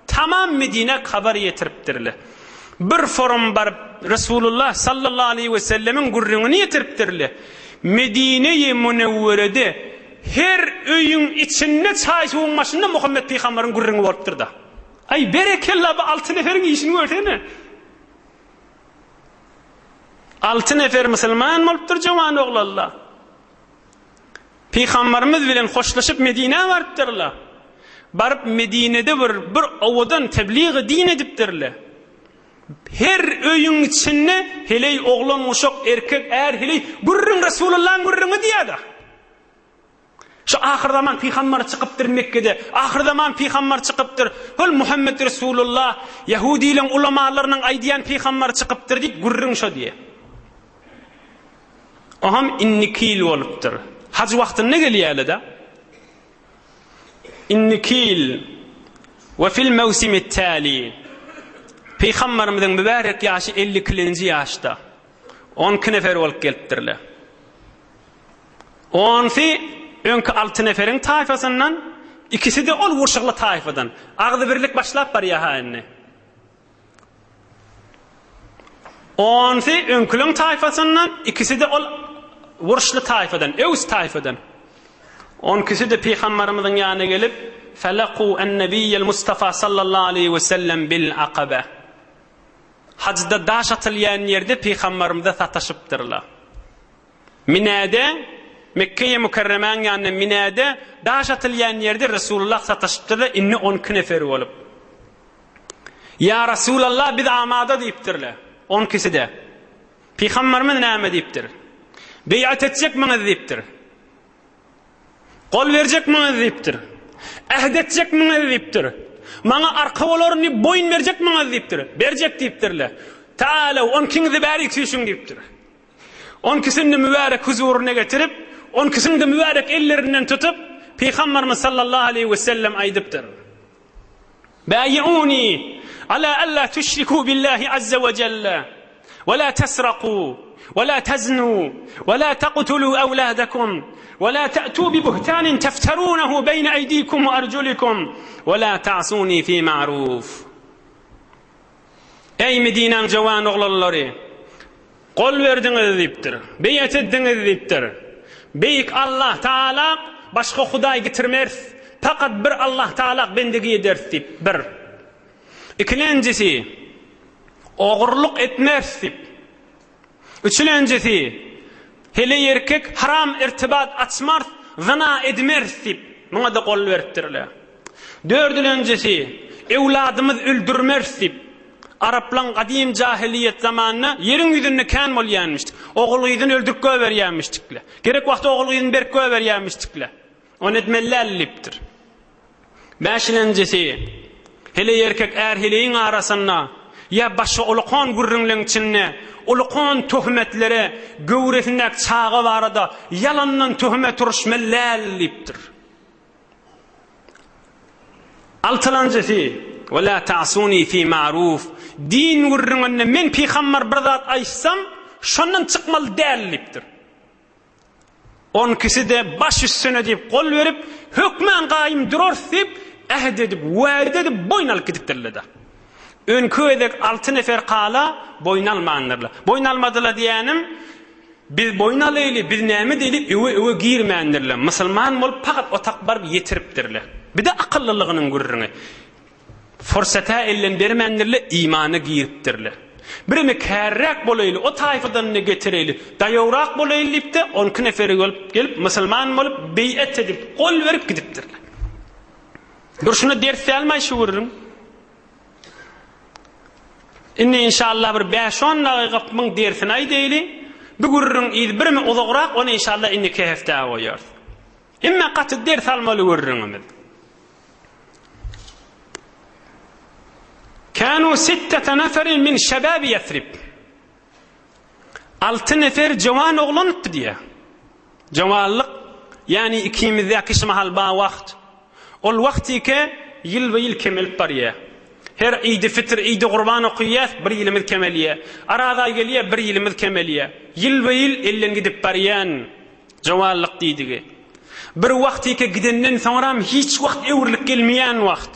tamam Medine haber yetiripdirli. Bir forum barıp Resulullah sallallahu aleyhi ve sellemin gurrunu yetiripdirli. Medine-i Münevvere'de her öyün içinde çay soğunmasında Muhammed Peygamber'in gurrunu varıptır da. Ay berekellah bu 6 neferin işini görsene. 6 nefer Müslüman olupdur cevan oğlallah. Peygamberimiz bilen hoşlaşıp Medine'ye varıptırlar. Barıp Medine'de bir ovadan tebliğ din edipdirler. Her öyün içinde heley oğlan uşak erkek heley gurrun Resulullah'ın gurrunu diýär da. Şu ahir zaman Peygamber çıkıptır Mekke'de. Ahir zaman Peygamber çıkıptır. Hol Muhammed Resulullah Yahudilerin ulamalarının aydiyan Peygamber çıkıptır deyip gurrun şu diye. Aham innikil olupdur. Hac vaktinde gelýärli da. İnnikil ve fil mevsimit tali. Peygamberimizin mübarek yaşı 52-nji yaşta. 10 nefer bolup gelipdirler. 10'si önkü 6 neferin taifasından, ikisi de ol vurşuklu taifadan. Ağzı birlik başlap bar yahanni. 10'si önkülün taifasından, ikisi de ol vurşlu taifadan, Evs taifadan. 10 kişi de Peygamberimizin yanına gelip felaqu en-nebiyyel Mustafa sallallahu aleyhi ve sellem bil akabe. Hacda daş atılyan yerde Peygamberimize sataşıpdırlar. Minade Mekke-i Mükerreme'nin yanına Minade daş atılyan yerde Resulullah sataşıpdırlar. İnni 10 nefer olup. Ya Resulallah biz amada deyipdirler. 10 kişi de. Peygamberimiz näme diýipdir? Beýat etjek miňiz diýipdir. Gol berjek miňiz diýipdir. Ahd etjek miňiz diýipdir. Maňa arka bolarny boyun berjek miňiz diýipdir. Berjek diýipdirler. Taala on kiňizi bärik süýşüň diýipdir. On kisini mübarek huzuruna getirip, on kisini de mübarek ellerinden tutup, Peygamberimiz sallallahu aleyhi ve sellem aýdypdyr. Bäyi'uni ala alla tushriku billahi azza ve celle ve la tasraqu ve la taznu ve la taqtulu awladakum ve la ta'tu bi buhtanin taftarunahu bayna aydikum ve arjulikum ve la ta'suni fi ma'ruf. Ey Medine'nin jawan oglallary, gol berdiňiz diýipdir. Beýat etdiňiz diýipdir. Beýik Allah Taala başga Hudaý getirmez. Fakat bir Allah Taala bendigi eder diýip bir. İkincisi, ogurluk etmez diýip. Üçüncisi, hele erkek haram irtibat açmar, zina edmez diýip. Muňa da gol beripdirler. Dördüncisi, ewladymyz öldürmez diýip. Araplan qadim jahiliyet zamanına yerin yüzünde kan bolýanmışdy. Oğul ýygyny öldürkö berýänmişdikler. Gerek wagtda oğul ýygyny berkö berýänmişdikler. On etmellerlipdir. Beşincisi, hele erkek heleğin arasında ya başa uluqan gurrunlun içinde uluqan töhmetlere göwresindek çağı barada yalandan töhmet turuşmellerlipdir. Altıncısı, ve la ta'suni fi ma'ruf. Din gurrunna men peygamber bir zat aýsam, şondan çykmaly dällipdir. On kişi de baş üstüne deyip, kol verip, hükmen gaýym durar deyip, ahd edip, wa'd edip, boýnalyp gidipdirler. Önkü edek 6 nefer kala boýnalmandylar. Boýnalmadylar diýenim, biz boýnalyly, biz näme diýip, öwe girmändirler. Musulman bolup pagat otak barıp yetiripdirler. Bir de akıllylygynyň gurruny. Forsata ellen bermendirler, imanı giripdirler. Birimi kärräk bolayly, o taýfadan ne getireli, daýawrak bolaylyp de 10 neferi gelip musulman bolup beýat edip, gol berip gidipdirler. Durşuna ders almaý şu gurrun. Inni inşallah bir 5-10 daqiqa myň dersini aýdyly. Bu gurrun ýyl birimi uzagrak, onu inşallah inni 2 hafta goýar. Imma gaty ders almaly gurrunymyz. Kanu 6 neferin min şebab Yathrib. 6 nefer jawan oglanypdy diye. Jawanlyk, yani ikimizdäki mahal ba wagt. Ol wagtike ýyl-by ýyl kemelip barýar. Her Eid-i Fitr, Eid-i Gurban okuyýas, bir ýylymyz kemelýär. Arada gelýär, bir ýylymyz kemelýär. Ýyl-by ýyl ellen gidip barýan jawanlyk diýdigi. Bir wagtike gidenden soňram hiç wagt öwürlik gelmeýän wagt.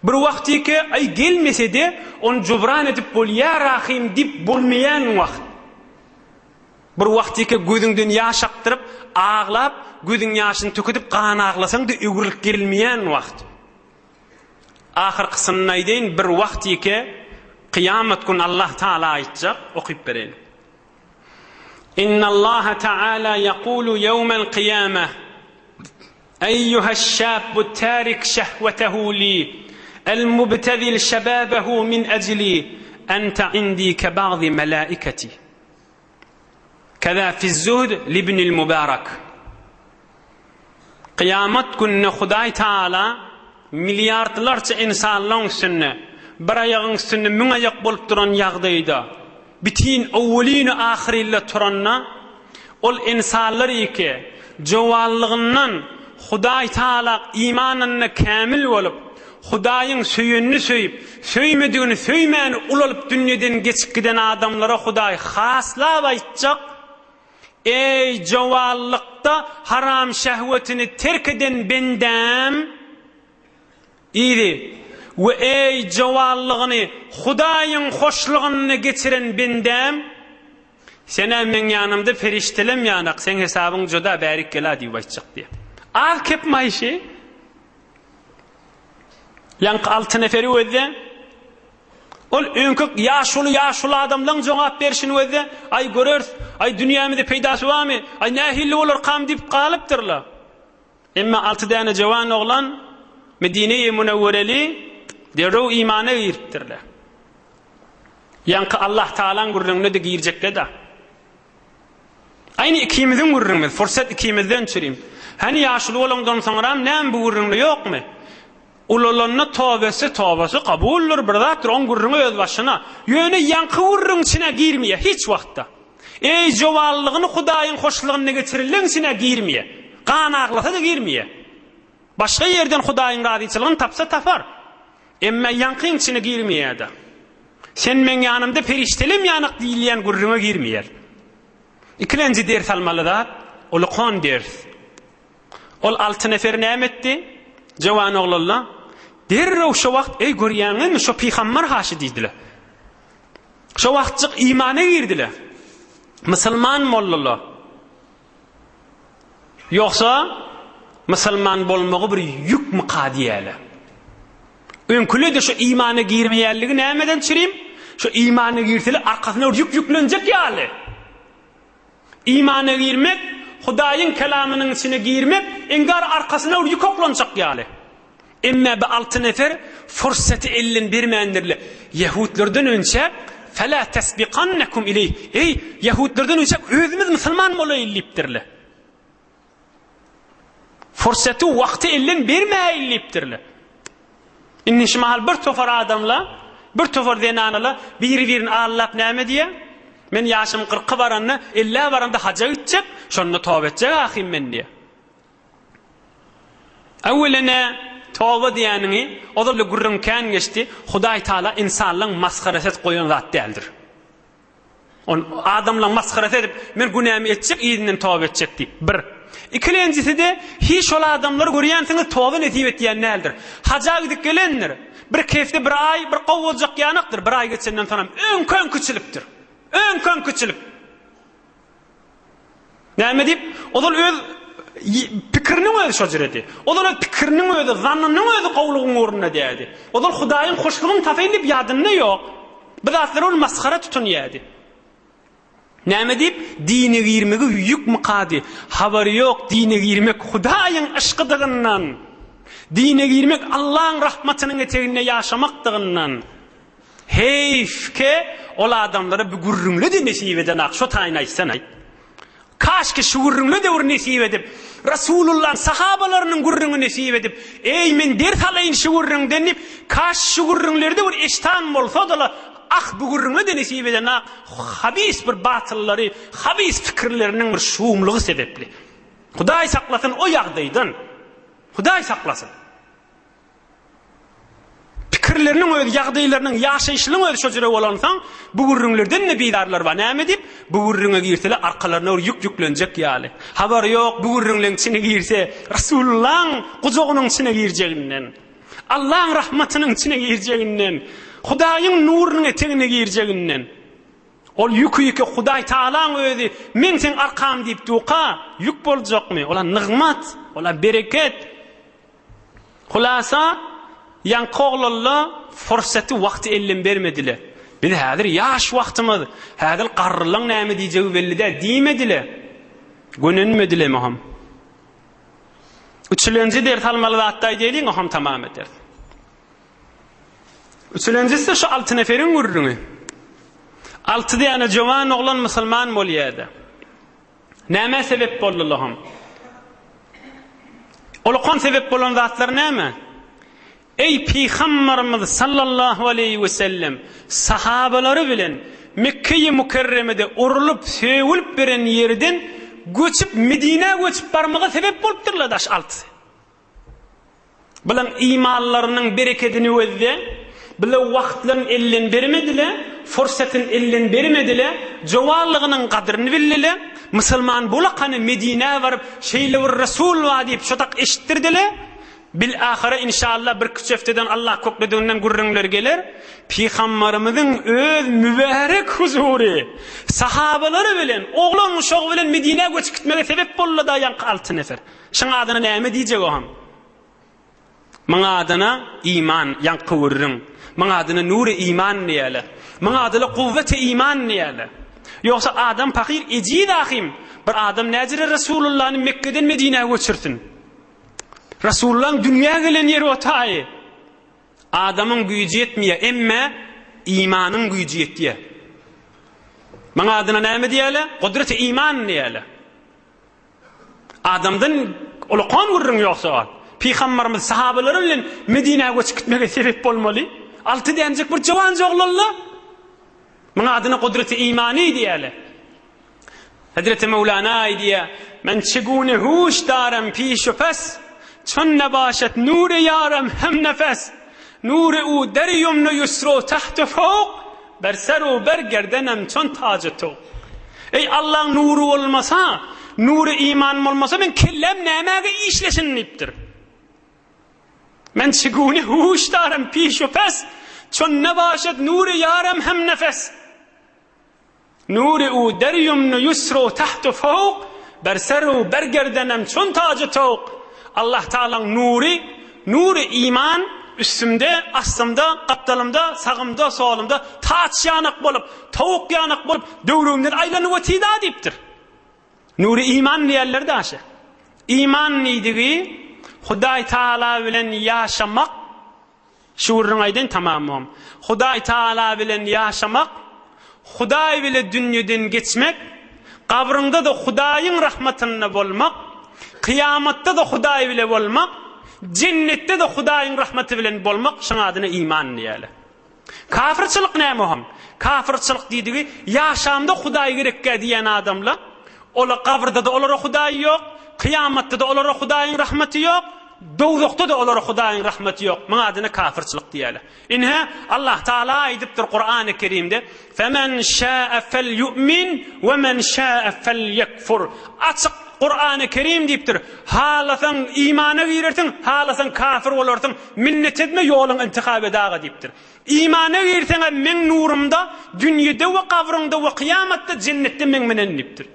Bir wagtike ay gelmese de on jubran edip bolýar rahim dip bolmayan wagt. Bir wagtike gözüňden ýaş aktyryp ağlap gözüň ýaşyny töküdip gan ağlasaň da öwürlik gelmeýän wagt. Ahirkisini aýdyn, bir wagtike kıyamet gün Allah Taala aýtjak, okyp berelim. İnnallaha Taala yaqulu yawmal qiyamah eyyuhaş-şabbu tarik şehvetehu li المبتذل شبابه من أجلي أنت عندي كبعض ملائكتي كذا في الزهد لابن المبارك. Kıyamet gününe Hudaý Taala milyardlarca insanlaryň üstüne bir aýagyň üstüne müň aýak bolup duran ýagdaýda bitin awwelini ahirille turanna ol insanlar iki jowanlygyndan Hudaý Taala imanynda kamil bolup Hudaýyň söýünni söýüp, söýmedigini söýmäni ulalyp dünýeden geçip giden adamlara Hudaý haslap aýtjak. Ey jawallykda haram şehwetini terk eden bendem ýyly we ey jawallygyny Hudaýyň hoşlugyny geçiren bendem sene men ýanymda feriştelem ýanak sen hesabyň joda bärik gela diýip aýtjak diýip. Al kep maýşy Yank 6 neferi öde, ol önkök yaşulu adamdan jogap berişini öde, ay görers, ay dünýämizde peýdasy barmy, ay nähilli bolar kam dip galypdyrlar. Emma 6 däne jawan oglan Medine-i Munawwareli derrew imana giripdirler. Yankı Allah Taala'nın gurrununa da girecekler de. Aynı ikimizin gurrunumuz. Fırsat ikimizden çüreyim. Hani yaşlı olandan sonra näme bu gurrunlu yok mu? Ulalonna tövbesi kabullur birdaktır. On gurrunu öz başına. Yöne yankı gurrun içine girmeye hiç vakta. Ey jowallığını Hudaýyň hoşlugyny geçirilen içine girmeye. Qanaglasa da girmeye. Başka yerden Hudaýyň razyçylygyny tapsa tapar. Emme yankın içine girmeye de. Sen men yanımda periştelim yanık diýilýän gurruna girmeýär. İkilenci ders almaly da, Ulukhan ders. Ol 6 nefer näme etdi? Jawan oglanlar. Derrew şo wagt ey görýäňmi şo Peýgamber haşy diýdiler. Şo wagtçyk imana girdiler. Musulman mollalar. Yoksa musulman bolmagy bir yük mi qadiýäler? Öňküle de şo imana girmeýänligi nämeden çüreyim? Şo imana girtile arkasyna yük yüklenjek ýaly. İmana girmek, Hudaýyň kelamynyň içine girmek, engar arkasyna yük koklanjak ýaly. Emme bu 6 nefer fırsatı elin bermeýändirler. Yahudlardan önce fela tasbiqannakum ileyh. Ey Yahudlardan önce özümüz musulman bolaylypdirler. Fırsatı wagty elin bermeýändirler. Inni şimahal bir tofar adamla, bir tofar denanala bir-birini allap näme diýe? Men ýaşym 40 baranna 50 baranda haja gitjek, şonu tawba etjek ahim men diýe. Awelene tawba diýäni, odaly gurrun kan geçdi. Hudaý Taala insanlaryň maskarasy goýan zat däldir. On adamlaryň maskarasy edip men günämi etjek, ýerinden tawba etjekdi. Bir. İkilenjisi de hiç ol adamlar görýänsiňiz tawba etip etýän nädir? Haja gidip gelenler. Bir kefde bir ay bir gowuljak ýanakdyr. Bir ay geçenden sonra öňkön küçülipdir. Öňkön küçülip. Näme diýip? Odal öz pikirini öz şojuredi. Odal pikirinin öz, zannynyň öz gowlugyň ornuna diýdi. Odal Hudaýyň hoşlugyny tapaýyn diýip ýadyna ýok. Bidatlar ol maskara tutunýady. Näme diýip? Dini girmegi yük mi qadi? Habary ýok dini girmek Hudaýyň aşkydygyndan. Dini girmek Allahyň rahmatynyň eteginde ýaşamakdygyndan. Heyfke ol adamlara bir gurrunlu de nesip eden akşo tayin aytsan ayt. Kaşki şu gurrunlu de ur nesip edip Rasulullah'ın sahabalarının gurrunu nesip edip ey men dert alayın şu gurrun denip kaş şu gurrunları da ur eştan bolsa da bu gurrunu de nesip eden habis bir batılları habis fikirlerinin bir şuumluğu sebepli. Hudaý saklasın o ýagdaýdan. Hudaý saklasın. Fikirlerinin öz ýagdaýlarynyň ýaşaýyşynyň öz şojure bolansaň bu gurrunlardan ne bidarlar bar näme diýip bu gurruna girseler arkalaryna yük yüklenjek ýaly. Habary ýok bu gurrunlaryň içine girse Rasulullah'ın gujogynyň içine girjeginden, Allahyň rahmatynyň içine girjeginden, Hudaýyň nurunyň etegine girjeginden. Ol yükü Hudaý Taala'nın özü men sen arkam diýip duqa yük boljakmy? Ola nygmat, ola bereket. Hulasa yan qoğlalla fırsatı vakti elin vermediler. Bir de hadir yaş vaktimiz. Hadir qarrılan näme diýjegi belli de diýmediler. Gönenmediler maham. Üçüncü ders almaly zatdaý diýdiň oham tamam eder. Üçüncüsü şu 6 neferin gurrunu. 6 diýene jowan oglan musulman bolýardy. Näme sebep boldular? Ulukhan sebep bolan zatlar näme? Ey Peygamberimiz sallallahu aleyhi ve sellem sahabaları bilen Mekke-i Mukerreme'de urulup söwülüp beren yerden göçüp Medine göçüp barmaga sebep bolupdyrlar daş altı. Bilen imanlarynyň bereketini özde, bilen wagtlaryň ellen bermediler, fırsatyn ellen bermediler, jowallygynyň kadryny bildiler. Musulman bolakany Medine baryp şeýle bir Rasul wa diýip şotak eşitdirdiler. Bil ahire inşallah bir küçefteden Allah koklediğinden gurrunlar gelir. Peygamberimizin öz mübarek huzuri sahabaları bilen oğlan uşağı bilen Medine'ye göçüp gitmeye sebep boldu da yankı 6 nefer. Şuna adına näme diýjek oham? Maňa adına iman yankı gurrun. Maňa adına nuru iman diýerler. Maňa adına kuvveti iman diýerler. Yoksa adam fakir ejid ahim. Bir adam näjire Rasulullah'ın Mekke'den Medine'ye göçürtün. Resulullah'ın dünya gelen yeri otayı. Adamın gücü yetmiyor. Emme imanın güýji ýetdi. Maňa adyna näme diýeli? Gudraty iman diýeli. Adamdan ulaqan gurrun ýoksa ol. Peygamberimiz sahabalary bilen Medinäge göçüp gitmege sebep bolmaly. 6 denjek bir jowan joglanlar. Maňa adyna gudraty imany diýeli. Hazreti Mevlana diýe, men çigune huş darem piş pes, çon nebaşet nure yarem hem nefes. Nure u deryumnu yusru tahtu fawq, berseru bergerdenem çon tacı toq. Ey Allah nuru olmasa, nuru iman olmasa men kellem nämäge işlesin diýipdir. Men çigune huş darem piş pes, çon nebaşet nure yarem hem nefes. Nuri u deryumnu yusru tahtu fawq, berseru bergerdenem çon tacı toq. Allah Ta'alan nuri iman üstümde, astımda, kaptalımda, sağımda, solumda taç yanık bolup, tavuk yanık bolup döwrümden aylanyp ötýär diýipdir. Nuri iman diýerler daşy. İman nidigi Hudaý Taala bilen ýaşamak, şuurun aýdyn tamamam. Hudaý Taala bilen ýaşamak, Hudaý bilen dünýeden geçmek, kabrynda da Hudaýyň rahmatyna bolmak, kıyamatda da Hudaý bilen bolmak, cennetde de Hudaýyň rahmaty bilen bolmak, şoňa adyna iman diýeli. Kafirçilik näme hem? Kafirçilik diýdigi ýaşamda Hudaý gerekkä diýen adamlar, ola kabrda da olara Hudaý ýok, kıyamatda da olara Hudaýyň rahmaty ýok, dowlukda da olara Hudaýyň rahmaty ýok. Maňa adyna kafirçilik diýeli. Inha Allah Taala aýdypdyr Qur'an-ı Kerimde: "Femen şa'a felyu'min we men şa'a felyekfur." Açyk Qur'an-ı Kerim diýipdir. Halasan imana girersin, halasan kafir bolarsyň. Minnet etme ýoluň intihab edaga diýipdir. İmana girersen men nurumda, dünýede we kabrynda we kıyamatda cennetde men menen diýipdir.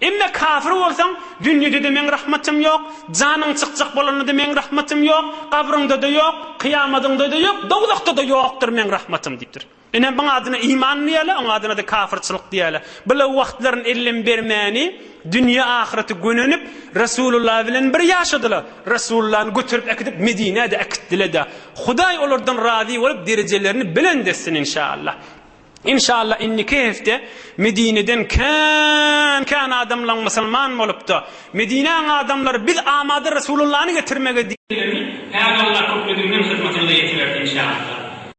Emme kafir bolsaň, dünýede de men rahmatym ýok, janyň çykjak bolanda da men rahmatym ýok, kabrynda da ýok, kıyamatynda da ýok, dowlukda da ýokdur men rahmatym diýipdir. Ene bu adyna iman diýeli, o adyna da kafirçilik diýeli. Bile wagtlaryň ellim bermäni, dünýä ahireti gönenip Rasulullah bilen bir ýaşadylar. Rasulullahny götürüp ekidip Medinäde ekitdiler de. Hudaý olardan razy bolup derejelerini bilen dessin inşallah. İnşallah inniki hefte Medine'den kan adamlar musulman bolupdy. Medine'ň adamlary biz amady Rasulullahny getirmege diýerler. Her Allah köpüdünden hizmetinde ýetiberdi inşallah.